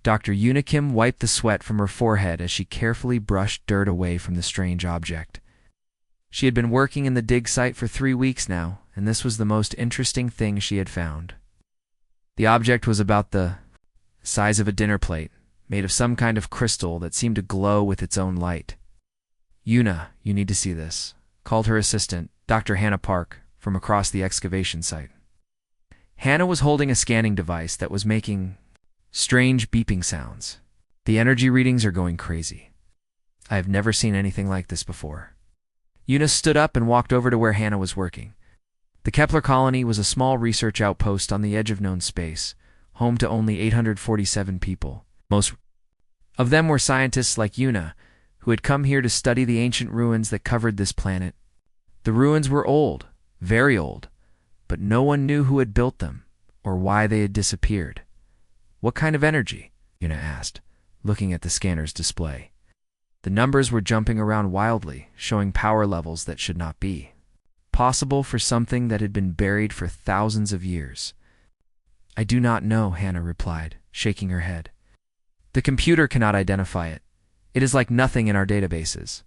Dr. Unikim wiped the sweat from her forehead as she carefully brushed dirt away from the strange object. She had been working in the dig site for 3 weeks now, and this was the most interesting thing she had found. The object was about the size of a dinner plate, made of some kind of crystal that seemed to glow with its own light. "Una, you need to see this," called her assistant, Dr. Hannah Park, from across the excavation site. Hannah was holding a scanning device that was making strange beeping sounds. "The energy readings are going crazy. I have never seen anything like this before." Una stood up and walked over to where Hannah was working. The Kepler colony was a small research outpost on the edge of known space, home to only 847 people. Most of them were scientists like Una, who had come here to study the ancient ruins that covered this planet. The ruins were old, very old, but no one knew who had built them or why they had disappeared. "What kind of energy?" Una asked, looking at the scanner's display. The numbers were jumping around wildly, showing power levels that should not be possible for something that had been buried for thousands of years. "I do not know," Hannah replied, shaking her head. "The computer cannot identify it. It is like nothing in our databases."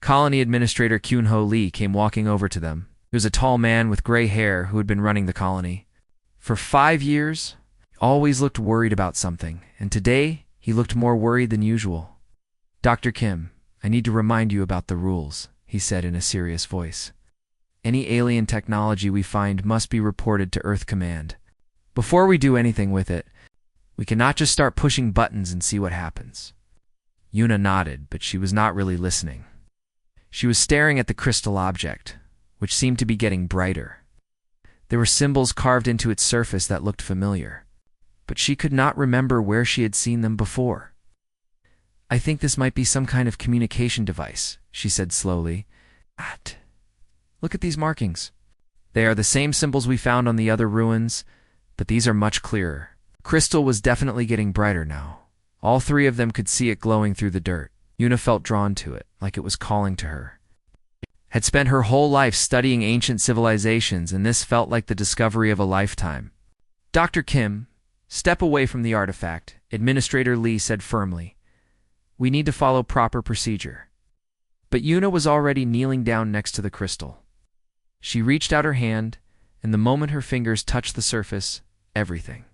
Colony Administrator Kyun-ho Lee came walking over to them. He was a tall man with gray hair who had been running the colony. For 5 years, he always looked worried about something, and today he looked more worried than usual. "Dr. Kim, I need to remind you about the rules," he said in a serious voice. "Any alien technology we find must be reported to Earth Command. Before we do anything with it, we cannot just start pushing buttons and see what happens." Una nodded, but she was not really listening. She was staring at the crystal object, which seemed to be getting brighter. There were symbols carved into its surface that looked familiar, but she could not remember where she had seen them before. "I think this might be some kind of communication device," she said slowly. "Look at these markings. They are the same symbols we found on the other ruins, but these are much clearer." Crystal was definitely getting brighter now. All 3 of them could see it glowing through the dirt. Una felt drawn to it, like it was calling to her. Had spent her whole life studying ancient civilizations, and this felt like the discovery of a lifetime. "Dr. Kim, step away from the artifact," Administrator Lee said firmly. "We need to follow proper procedure." But Una was already kneeling down next to the crystal. She reached out her hand, and the moment her fingers touched the surface, everything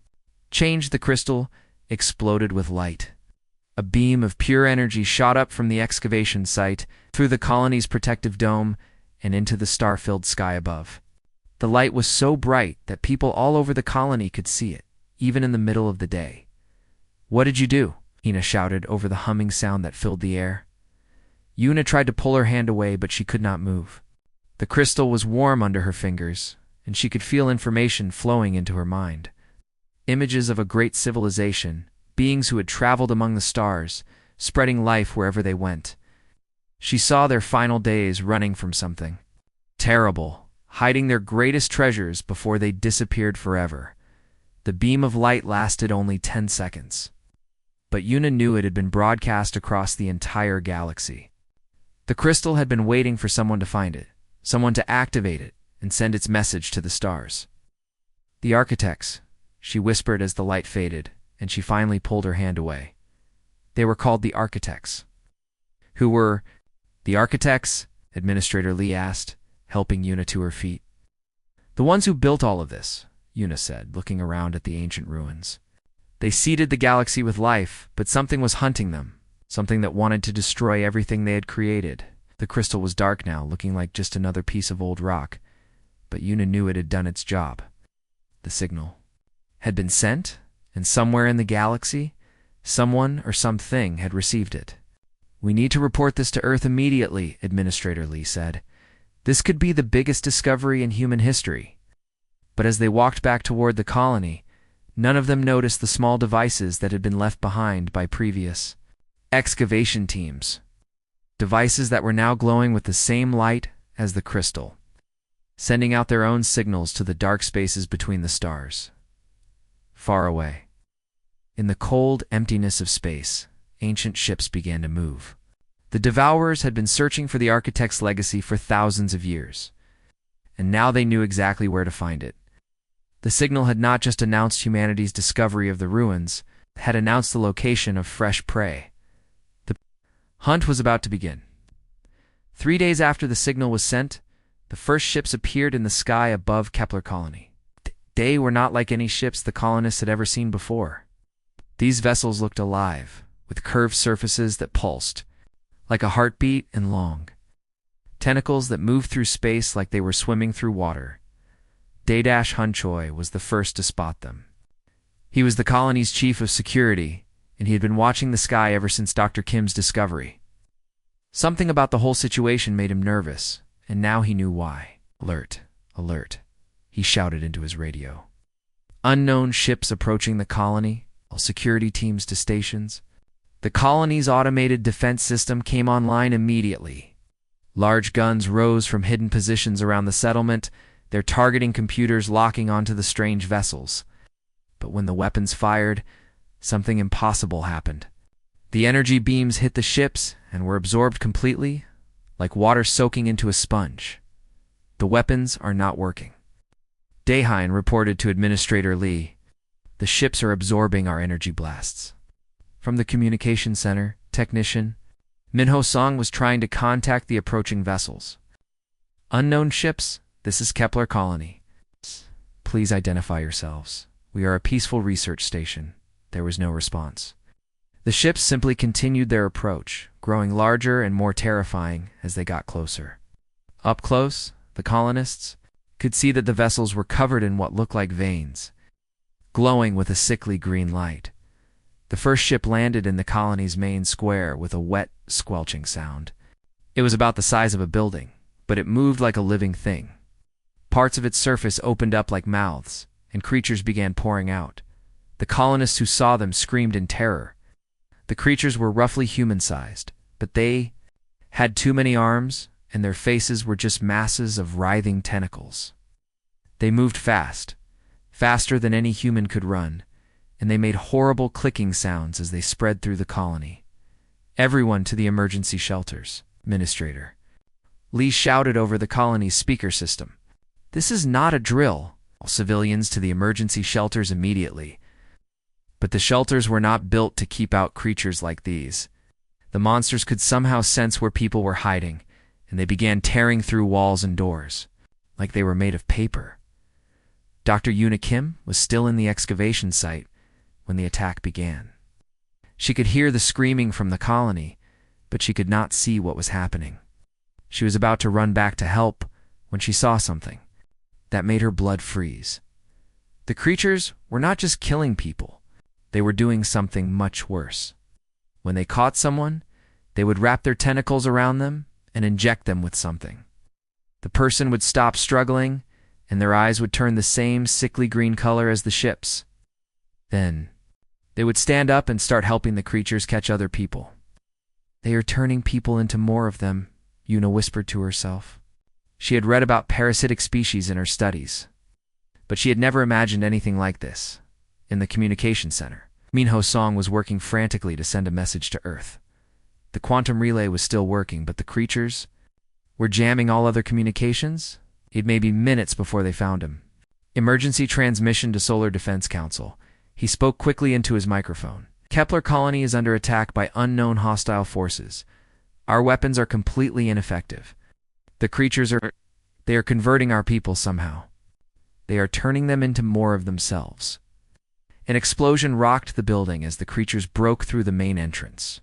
changed. The crystal exploded with light. A beam of pure energy shot up from the excavation site, through the colony's protective dome, and into the star-filled sky above. The light was so bright that people all over the colony could see it, even in the middle of the day. "What did you do?" Hina shouted over the humming sound that filled the air. Una tried to pull her hand away, but she could not move. The crystal was warm under her fingers, and she could feel information flowing into her mind. Images of a great civilization, beings who had traveled among the stars, spreading life wherever they went. She saw their final days running from something terrible, hiding their greatest treasures before they disappeared forever. The beam of light lasted only 10 seconds. But Una knew it had been broadcast across the entire galaxy. The crystal had been waiting for someone to find it, someone to activate it and send its message to the stars. "The architects," she whispered as the light faded, and she finally pulled her hand away. "They were called the architects." "Who were the architects?" Administrator Lee asked, helping Una to her feet. "The ones who built all of this," Una said, looking around at the ancient ruins. "They seeded the galaxy with life, but something was hunting them, something that wanted to destroy everything they had created." The crystal was dark now, looking like just another piece of old rock, but Una knew it had done its job. The signal had been sent, and somewhere in the galaxy, someone or something had received it. "We need to report this to Earth immediately," Administrator Lee said. "This could be the biggest discovery in human history." But as they walked back toward the colony, none of them noticed the small devices that had been left behind by previous excavation teams. Devices that were now glowing with the same light as the crystal, sending out their own signals to the dark spaces between the stars. Far away, in the cold emptiness of space, ancient ships began to move. The Devourers had been searching for the architect's legacy for thousands of years, and now they knew exactly where to find it. The signal had not just announced humanity's discovery of the ruins, had announced the location of fresh prey. The hunt was about to begin. 3 days after the signal was sent, the first ships appeared in the sky above Kepler Colony. They were not like any ships the colonists had ever seen before. These vessels looked alive, with curved surfaces that pulsed, like a heartbeat, and long tentacles that moved through space like they were swimming through water. Hunchoy was the first to spot them. He was the colony's chief of security, and he had been watching the sky ever since Dr. Kim's discovery. Something about the whole situation made him nervous, and now he knew why. "Alert, alert," he shouted into his radio. "Unknown ships approaching the colony, all security teams to stations." The colony's automated defense system came online immediately. Large guns rose from hidden positions around the settlement, their targeting computers locking onto the strange vessels. But when the weapons fired, something impossible happened. The energy beams hit the ships and were absorbed completely, like water soaking into a sponge. "The weapons are not working," Daehan reported to Administrator Lee. "The ships are absorbing our energy blasts." From the communication center, technician Minho Song was trying to contact the approaching vessels. "Unknown ships, this is Kepler Colony. Please identify yourselves. We are a peaceful research station." There was no response. The ships simply continued their approach, growing larger and more terrifying as they got closer. Up close, the colonists could see that the vessels were covered in what looked like veins, glowing with a sickly green light. The first ship landed in the colony's main square with a wet, squelching sound. It was about the size of a building, but it moved like a living thing. Parts of its surface opened up like mouths, and creatures began pouring out. The colonists who saw them screamed in terror. The creatures were roughly human-sized, but they had too many arms, and their faces were just masses of writhing tentacles. They moved fast, faster than any human could run, and they made horrible clicking sounds as they spread through the colony. "Everyone to the emergency shelters," Administrator Lee shouted over the colony's speaker system. "This is not a drill. All civilians to the emergency shelters immediately." But the shelters were not built to keep out creatures like these. The monsters could somehow sense where people were hiding, and they began tearing through walls and doors, like they were made of paper. Dr. Yuna Kim was still in the excavation site when the attack began. She could hear the screaming from the colony, but she could not see what was happening. She was about to run back to help when she saw something that made her blood freeze. The creatures were not just killing people, they were doing something much worse. When they caught someone, they would wrap their tentacles around them and inject them with something. The person would stop struggling, and their eyes would turn the same sickly green color as the ships. Then they would stand up and start helping the creatures catch other people. "They are turning people into more of them," Yuna whispered to herself. She had read about parasitic species in her studies, but she had never imagined anything like this. In the communication center, Minho Song was working frantically to send a message to Earth. The quantum relay was still working, but the creatures were jamming all other communications. It may be minutes before they found him. "Emergency transmission to Solar Defense Council." He spoke quickly into his microphone. "Kepler Colony is under attack by unknown hostile forces. Our weapons are completely ineffective. The creatures they are converting our people somehow. They are turning them into more of themselves." An explosion rocked the building as the creatures broke through the main entrance.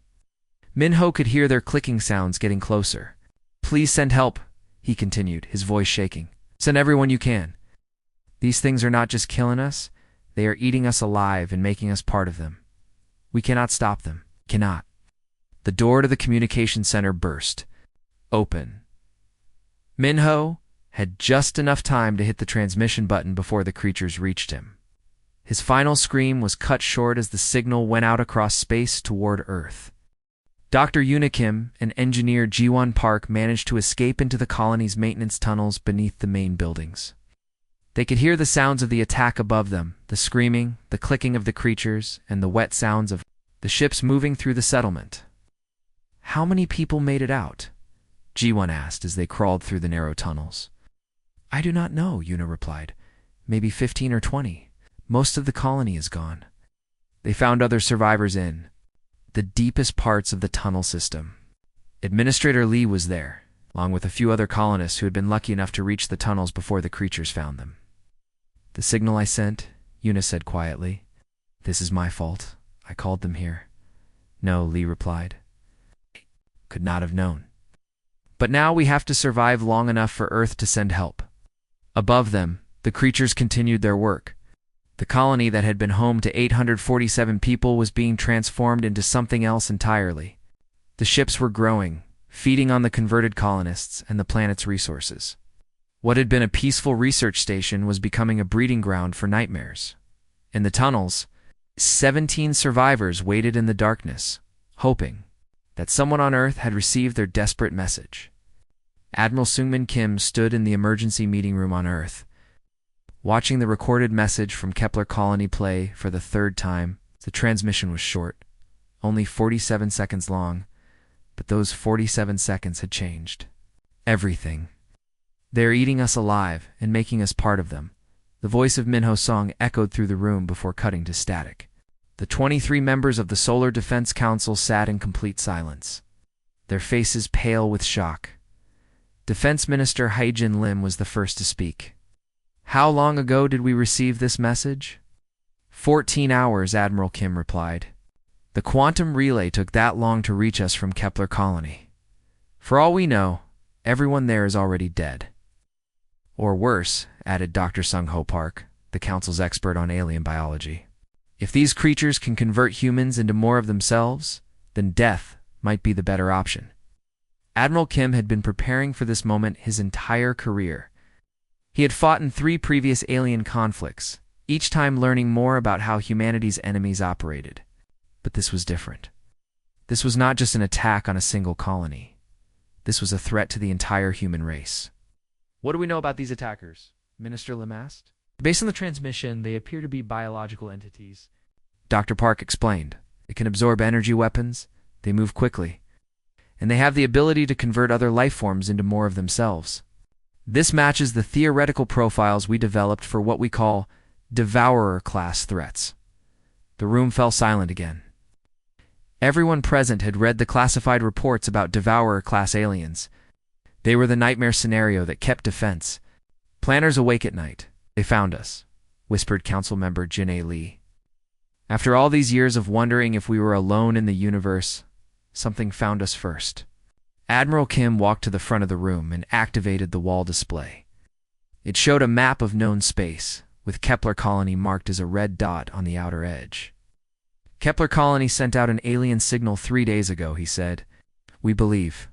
Minho could hear their clicking sounds getting closer. "Please send help," he continued, his voice shaking. "Send everyone you can. These things are not just killing us, they are eating us alive and making us part of them. We cannot stop them. Cannot." The door to the communication center burst open. Minho had just enough time to hit the transmission button before the creatures reached him. His final scream was cut short as the signal went out across space toward Earth. Dr. Yuna Kim and engineer Jiwon Park managed to escape into the colony's maintenance tunnels beneath the main buildings. They could hear the sounds of the attack above them, the screaming, the clicking of the creatures, and the wet sounds of the ships moving through the settlement. "How many people made it out?" Jiwon asked as they crawled through the narrow tunnels. "I do not know," Yuna replied. "Maybe 15 or 20. Most of the colony is gone." They found other survivors in the deepest parts of the tunnel system. Administrator Lee was there, along with a few other colonists who had been lucky enough to reach the tunnels before the creatures found them. "The signal I sent," Eunice said quietly. "This is my fault. I called them here." "No," Lee replied. "Could not have known. But now we have to survive long enough for Earth to send help." Above them, the creatures continued their work. The colony that had been home to 847 people was being transformed into something else entirely. The ships were growing, feeding on the converted colonists and the planet's resources. What had been a peaceful research station was becoming a breeding ground for nightmares. In the tunnels, 17 survivors waited in the darkness, hoping that someone on Earth had received their desperate message. Admiral Seungmin Kim stood in the emergency meeting room on Earth, watching the recorded message from Kepler Colony play for the third time. The transmission was short, only 47 seconds long, but those 47 seconds had changed everything. "They're eating us alive and making us part of them." The voice of Minho Song echoed through the room before cutting to static. The 23 members of the Solar Defense Council sat in complete silence, their faces pale with shock. Defense Minister Haejin Lim was the first to speak. "How long ago did we receive this message?" 14 hours, Admiral Kim replied. "The quantum relay took that long to reach us from Kepler Colony. For all we know, everyone there is already dead." "Or worse," added Dr. Sung-Ho Park, the Council's expert on alien biology. "If these creatures can convert humans into more of themselves, then death might be the better option." Admiral Kim had been preparing for this moment his entire career. He had fought in 3 previous alien conflicts, each time learning more about how humanity's enemies operated. But this was different. This was not just an attack on a single colony. This was a threat to the entire human race. "What do we know about these attackers?" Minister Lim asked. "Based on the transmission, they appear to be biological entities," Dr. Park explained. "They can absorb energy weapons, they move quickly, and they have the ability to convert other life forms into more of themselves. This matches the theoretical profiles we developed for what we call Devourer-class threats." The room fell silent again. Everyone present had read the classified reports about Devourer-class aliens. They were the nightmare scenario that kept defense. "Planners awake at night. They found us," whispered Council Member Jin-A Lee. "After all these years of wondering if we were alone in the universe, something found us first." Admiral Kim walked to the front of the room and activated the wall display. It showed a map of known space, with Kepler Colony marked as a red dot on the outer edge. "Kepler Colony sent out an alien signal 3 days ago," he said. "We believe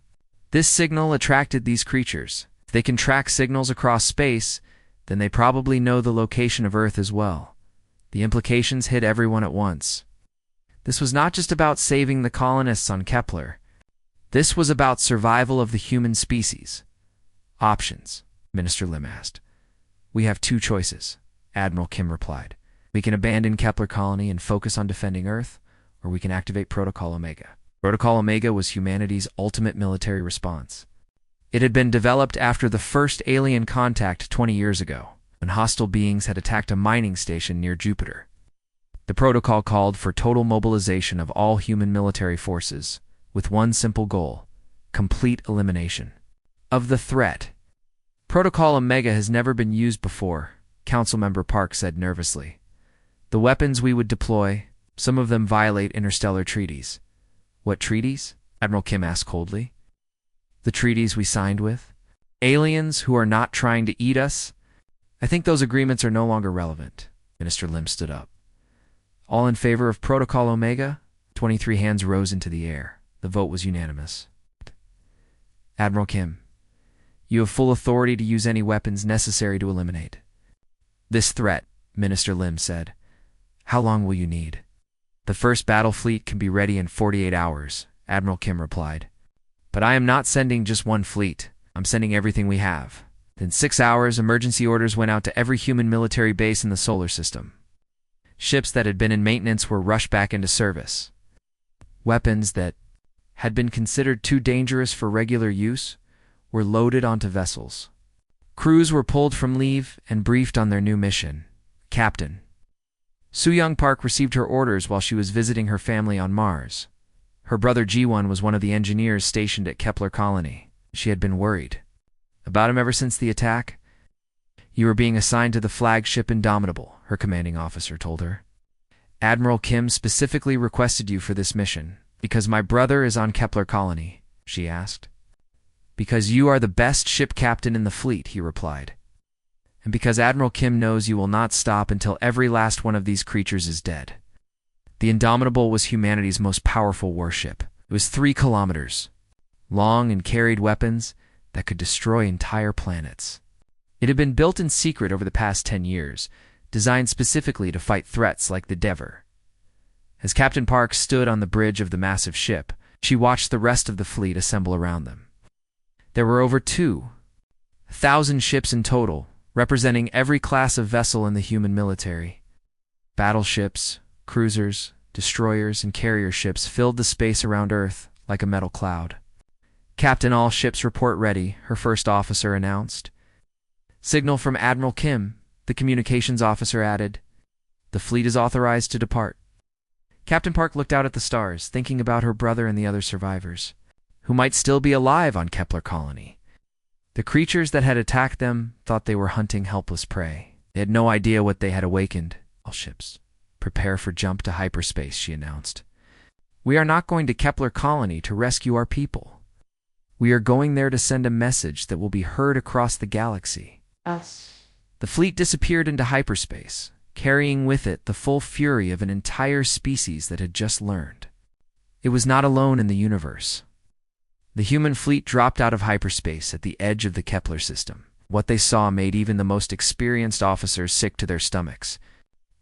this signal attracted these creatures. If they can track signals across space, then they probably know the location of Earth as well." The implications hit everyone at once. This was not just about saving the colonists on Kepler. This was about survival of the human species. "Options?" Minister Lim asked. "We have 2 choices," Admiral Kim replied. "We can abandon Kepler Colony and focus on defending Earth, or we can activate Protocol Omega." Protocol Omega was humanity's ultimate military response. It had been developed after the first alien contact 20 years ago, when hostile beings had attacked a mining station near Jupiter. The protocol called for total mobilization of all human military forces, with one simple goal: complete elimination of the threat. "Protocol Omega has never been used before," Councilmember Park said nervously. "The weapons we would deploy, some of them violate interstellar treaties." "What treaties?" Admiral Kim asked coldly. "The treaties we signed with aliens who are not trying to eat us. I think those agreements are no longer relevant." Minister Lim stood up. "All in favor of Protocol Omega?" 23 hands rose into the air. The vote was unanimous. "Admiral Kim, you have full authority to use any weapons necessary to eliminate this threat," Minister Lim said. "How long will you need?" "The first battle fleet can be ready in 48 hours, Admiral Kim replied. "But I am not sending just one fleet. I'm sending everything we have." Within 6 hours, emergency orders went out to every human military base in the solar system. Ships that had been in maintenance were rushed back into service. Weapons that had been considered too dangerous for regular use were loaded onto vessels. Crews were pulled from leave and briefed on their new mission. "Captain, Soo-young Park received her orders while she was visiting her family on Mars. Her brother Ji-won was one of the engineers stationed at Kepler Colony. She had been worried about him ever since the attack. "You are being assigned to the flagship Indomitable," her commanding officer told her. "Admiral Kim specifically requested you for this mission. Because my brother is on Kepler Colony," she asked. "Because you are the best ship captain in the fleet," he replied. "And because Admiral Kim knows you will not stop until every last one of these creatures is dead." The Indomitable was humanity's most powerful warship. It was 3 kilometers long and carried weapons that could destroy entire planets. It had been built in secret over the past 10 years, designed specifically to fight threats like the Endeavor. As Captain Park stood on the bridge of the massive ship, she watched the rest of the fleet assemble around them. There were over 2,000 ships in total, representing every class of vessel in the human military. Battleships, cruisers, destroyers, and carrier ships filled the space around Earth like a metal cloud. "Captain, all ships report ready," her first officer announced. "Signal from Admiral Kim," the communications officer added. "The fleet is authorized to depart." Captain Park looked out at the stars, thinking about her brother and the other survivors, who might still be alive on Kepler Colony. The creatures that had attacked them thought they were hunting helpless prey. They had no idea what they had awakened. "All ships, prepare for jump to hyperspace," she announced. "We are not going to Kepler Colony to rescue our people. We are going there to send a message that will be heard across the galaxy." The fleet disappeared into hyperspace, carrying with it the full fury of an entire species that had just learned. It was not alone in the universe. The human fleet dropped out of hyperspace at the edge of the Kepler system. What they saw made even the most experienced officers sick to their stomachs.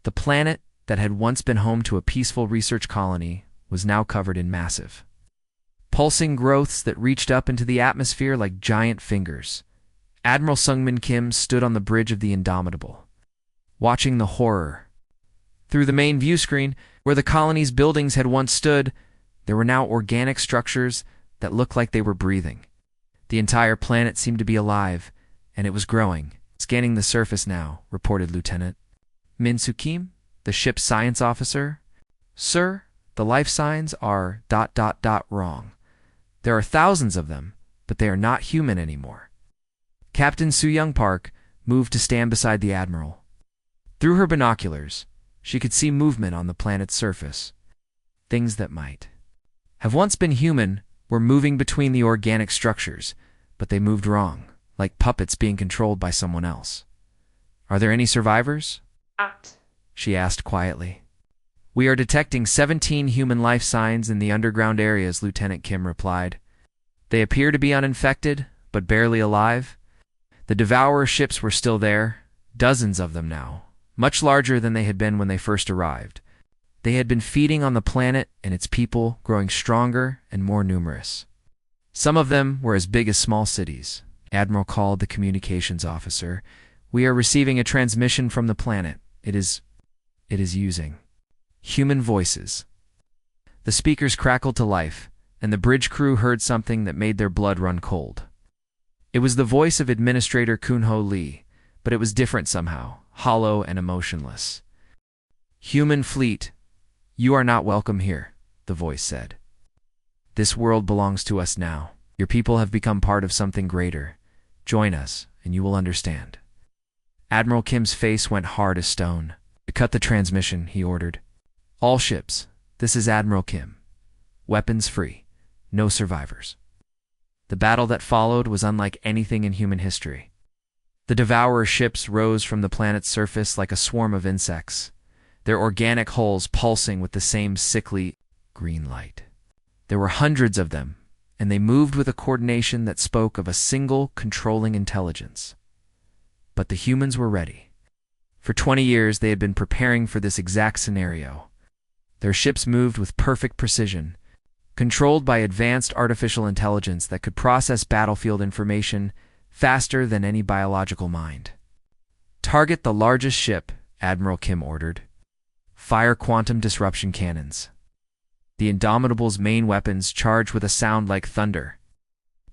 The planet that had once been home to a peaceful research colony was now covered in massive, pulsing growths that reached up into the atmosphere like giant fingers. Admiral Sungmin Kim stood on the bridge of the Indomitable, watching the horror. Through the main view screen, where the colony's buildings had once stood, there were now organic structures that looked like they were breathing. The entire planet seemed to be alive, and it was growing. "Scanning the surface now," reported Lieutenant Min Soo Kim, the ship's science officer. "Sir, the life signs are ... wrong. There are thousands of them, but they are not human anymore." Captain Soo-young Park moved to stand beside the Admiral. Through her binoculars, she could see movement on the planet's surface. Things that might have once been human were moving between the organic structures, but they moved wrong, like puppets being controlled by someone else. "Are there any survivors?" she asked quietly. "We are detecting 17 human life signs in the underground areas," Lieutenant Kim replied. "They appear to be uninfected, but barely alive." The Devourer ships were still there, dozens of them now, much larger than they had been when they first arrived. They had been feeding on the planet and its people, growing stronger and more numerous. Some of them were as big as small cities. Admiral called the communications officer. "We are receiving a transmission from the planet. It is using human voices." The speakers crackled to life, and the bridge crew heard something that made their blood run cold. It was the voice of Administrator Kun-ho Lee, but it was different somehow, hollow and emotionless. "Human fleet, you are not welcome here," the voice said. "This world belongs to us now. Your people have become part of something greater. Join us, and you will understand." Admiral Kim's face went hard as stone. "Cut the transmission," he ordered. "All ships, this is Admiral Kim. Weapons free. No survivors." The battle that followed was unlike anything in human history. The Devourer ships rose from the planet's surface like a swarm of insects, their organic hulls pulsing with the same sickly green light. There were hundreds of them, and they moved with a coordination that spoke of a single controlling intelligence. But the humans were ready. For 20 years, they had been preparing for this exact scenario. Their ships moved with perfect precision, controlled by advanced artificial intelligence that could process battlefield information faster than any biological mind. "Target the largest ship," Admiral Kim ordered. "Fire quantum disruption cannons." The Indomitable's main weapons charged with a sound like thunder.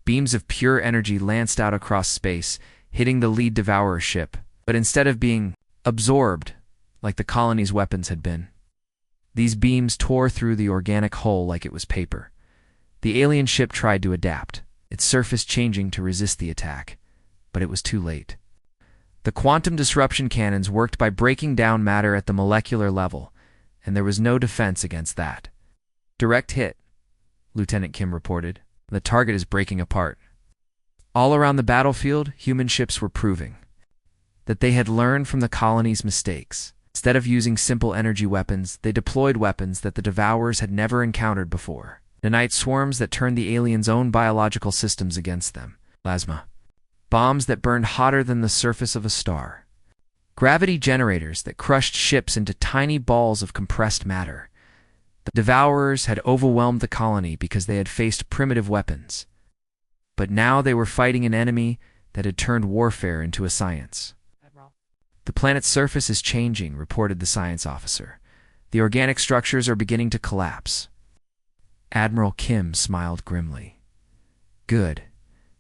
Beams of pure energy lanced out across space, hitting the lead Devourer ship, but instead of being absorbed, like the colony's weapons had been. These beams tore through the organic hull like it was paper. The alien ship tried to adapt, its surface changing to resist the attack, but it was too late. The quantum disruption cannons worked by breaking down matter at the molecular level, and there was no defense against that. "Direct hit," Lieutenant Kim reported. "The target is breaking apart." All around the battlefield, human ships were proving that they had learned from the colony's mistakes. Instead of using simple energy weapons, they deployed weapons that the Devourers had never encountered before. Nanite swarms that turned the aliens' own biological systems against them. Plasma bombs that burned hotter than the surface of a star. Gravity generators that crushed ships into tiny balls of compressed matter. The Devourers had overwhelmed the colony because they had faced primitive weapons. But now they were fighting an enemy that had turned warfare into a science. "The planet's surface is changing," reported the science officer. "The organic structures are beginning to collapse." Admiral Kim smiled grimly. "Good.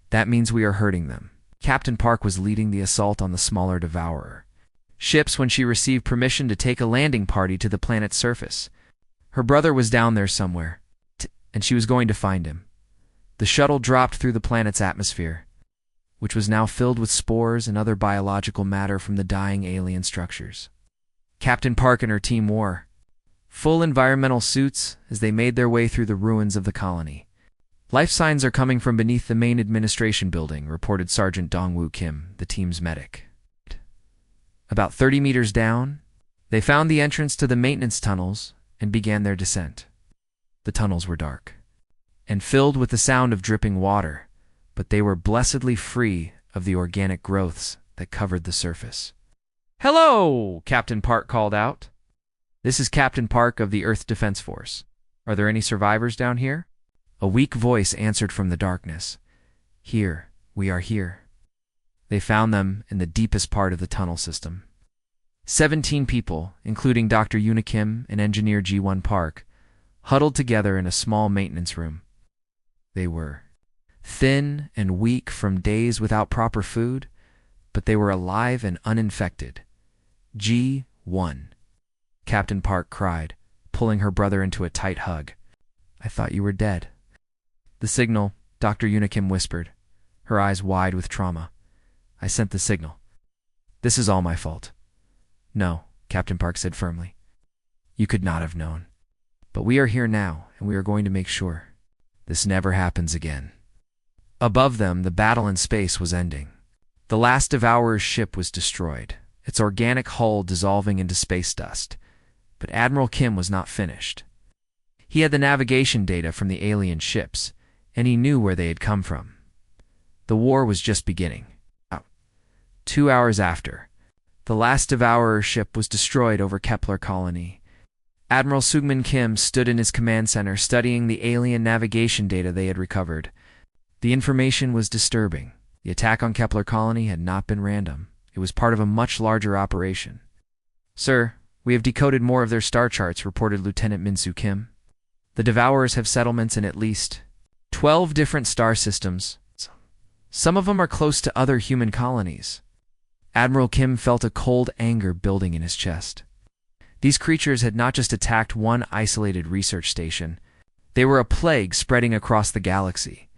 That means we are hurting them." Captain Park was leading the assault on the smaller Devourer ships when she received permission to take a landing party to the planet's surface. Her brother was down there somewhere, and she was going to find him. The shuttle dropped through the planet's atmosphere, which was now filled with spores and other biological matter from the dying alien structures. Captain Park and her team wore full environmental suits as they made their way through the ruins of the colony. "Life signs are coming from beneath the main administration building," reported Sergeant Dongwoo Kim, the team's medic. About 30 meters down, they found the entrance to the maintenance tunnels and began their descent. The tunnels were dark and filled with the sound of dripping water, but they were blessedly free of the organic growths that covered the surface. "Hello!" Captain Park called out. "This is Captain Park of the Earth Defense Force. Are there any survivors down here?" A weak voice answered from the darkness. "Here, we are here." They found them in the deepest part of the tunnel system. 17 people, including Dr. Yuna Kim and Engineer G1 Park, huddled together in a small maintenance room. They were thin and weak from days without proper food, but they were alive and uninfected. "G1," Captain Park cried, pulling her brother into a tight hug. "I thought you were dead." "The signal," Dr. Yuna Kim whispered, her eyes wide with trauma. "I sent the signal. This is all my fault." "No," Captain Park said firmly. "You could not have known. But we are here now, and we are going to make sure this never happens again." Above them, the battle in space was ending. The last Devourer's ship was destroyed, its organic hull dissolving into space dust. But Admiral Kim was not finished. He had the navigation data from the alien ships, and he knew where they had come from. The war was just beginning. 2 hours after, the last Devourer ship was destroyed over Kepler Colony. Admiral Sugman Kim stood in his command center studying the alien navigation data they had recovered. The information was disturbing. The attack on Kepler Colony had not been random. It was part of a much larger operation. "Sir, we have decoded more of their star charts," reported Lieutenant Minsu Kim. "The Devourers have settlements in at least 12 different star systems. Some of them are close to other human colonies." Admiral Kim felt a cold anger building in his chest. These creatures had not just attacked one isolated research station. They were a plague spreading across the galaxy,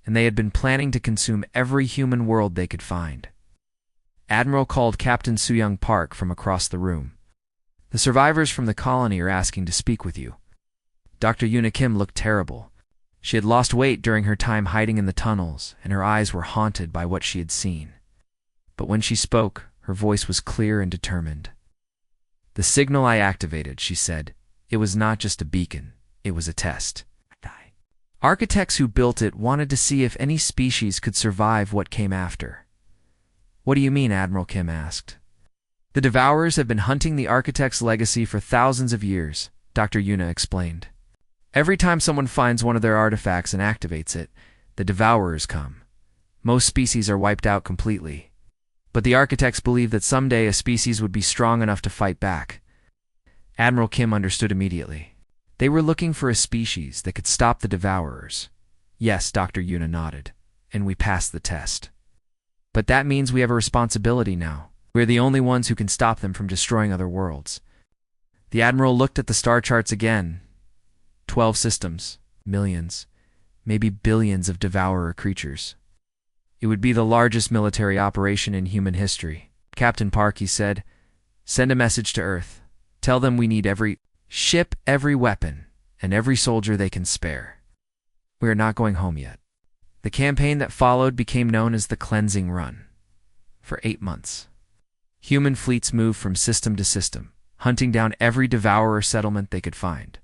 and they had been planning to consume every human world they could find. Admiral called Captain Soo-young Park from across the room. "The survivors from the colony are asking to speak with you." Dr. Yuna Kim looked terrible. She had lost weight during her time hiding in the tunnels, and her eyes were haunted by what she had seen. But when she spoke, her voice was clear and determined. "The signal I activated," she said. "It was not just a beacon. It was a test. Architects who built it wanted to see if any species could survive what came after." "What do you mean?" Admiral Kim asked. "The Devourers have been hunting the architect's legacy for thousands of years," Dr. Yuna explained. "Every time someone finds one of their artifacts and activates it, the Devourers come. Most species are wiped out completely. But the architects believed that someday a species would be strong enough to fight back." Admiral Kim understood immediately. They were looking for a species that could stop the Devourers. "Yes," Dr. Yuna nodded, "and we passed the test. But that means we have a responsibility now. We're the only ones who can stop them from destroying other worlds." The admiral looked at the star charts again. 12 systems, millions, maybe billions of devourer creatures. It would be the largest military operation in human history. "Captain Park," he said, "send a message to Earth. Tell them we need every ship, every weapon, and every soldier they can spare. We are not going home yet." The campaign that followed became known as the Cleansing Run. For 8 months, human fleets moved from system to system, hunting down every devourer settlement they could find.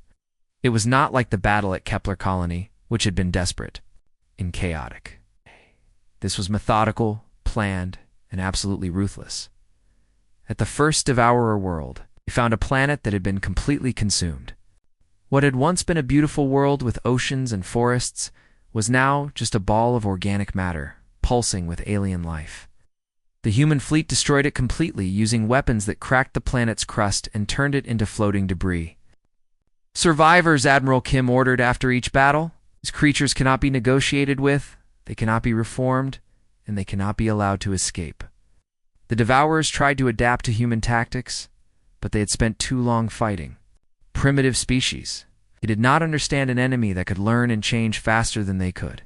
It was not like the battle at Kepler Colony, which had been desperate and chaotic. This was methodical, planned, and absolutely ruthless. At the first devourer world, they found a planet that had been completely consumed. What had once been a beautiful world with oceans and forests was now just a ball of organic matter, pulsing with alien life. The human fleet destroyed it completely, using weapons that cracked the planet's crust and turned it into floating debris. "Survivors," Admiral Kim ordered after each battle. "These creatures cannot be negotiated with, they cannot be reformed, and they cannot be allowed to escape." The Devourers tried to adapt to human tactics, but they had spent too long fighting. Primitive species. They did not understand an enemy that could learn and change faster than they could.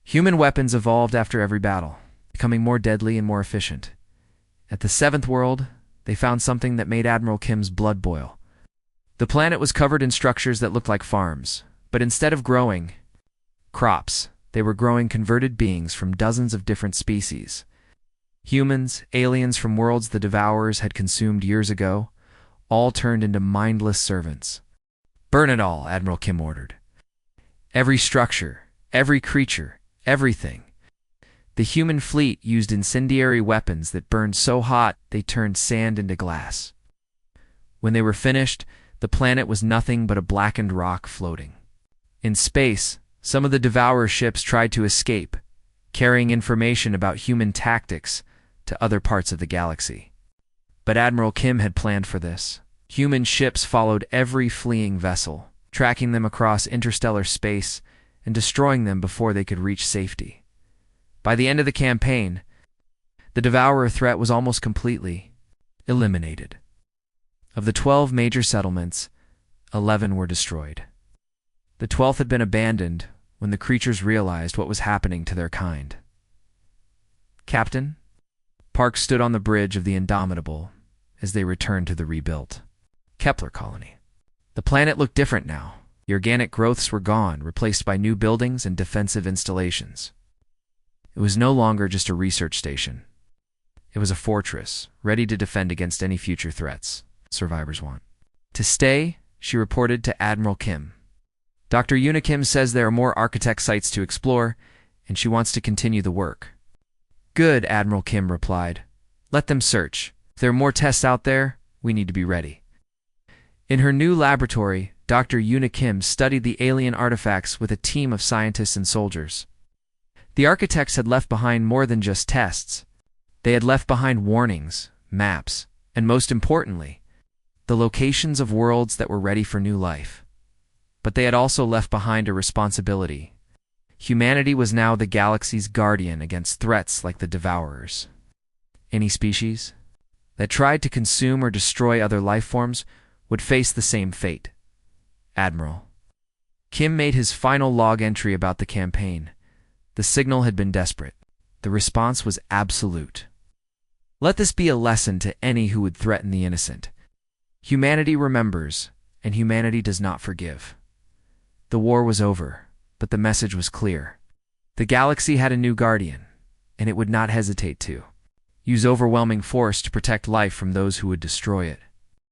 Human weapons evolved after every battle, becoming more deadly and more efficient. At the 7th world, they found something that made Admiral Kim's blood boil. The planet was covered in structures that looked like farms, but instead of growing crops, they were growing converted beings from dozens of different species. Humans, aliens from worlds the Devourers had consumed years ago, all turned into mindless servants. "Burn it all," Admiral Kim ordered. Every structure, every creature, everything. The human fleet used incendiary weapons that burned so hot they turned sand into glass. When they were finished, the planet was nothing but a blackened rock floating. In space, some of the Devourer ships tried to escape, carrying information about human tactics to other parts of the galaxy. But Admiral Kim had planned for this. Human ships followed every fleeing vessel, tracking them across interstellar space and destroying them before they could reach safety. By the end of the campaign, the Devourer threat was almost completely eliminated. Of the 12 major settlements, 11 were destroyed. The 12th had been abandoned when the creatures realized what was happening to their kind. "Captain?" Park stood on the bridge of the Indomitable as they returned to the rebuilt Kepler colony. The planet looked different now. The organic growths were gone, replaced by new buildings and defensive installations. It was no longer just a research station. It was a fortress, ready to defend against any future threats survivors want. "To stay," she reported to Admiral Kim. "Dr. Yuna Kim says there are more architect sites to explore, and she wants to continue the work." "Good," Admiral Kim replied. "Let them search. If there are more tests out there, we need to be ready." In her new laboratory, Dr. Yuna Kim studied the alien artifacts with a team of scientists and soldiers. The architects had left behind more than just tests. They had left behind warnings, maps, and most importantly, the locations of worlds that were ready for new life. But they had also left behind a responsibility. Humanity was now the galaxy's guardian against threats like the Devourers. Any species that tried to consume or destroy other life forms would face the same fate. Admiral Kim made his final log entry about the campaign. The signal had been desperate. The response was absolute. Let this be a lesson to any who would threaten the innocent. Humanity remembers, and humanity does not forgive. The war was over, but the message was clear. The galaxy had a new guardian, and it would not hesitate to use overwhelming force to protect life from those who would destroy it.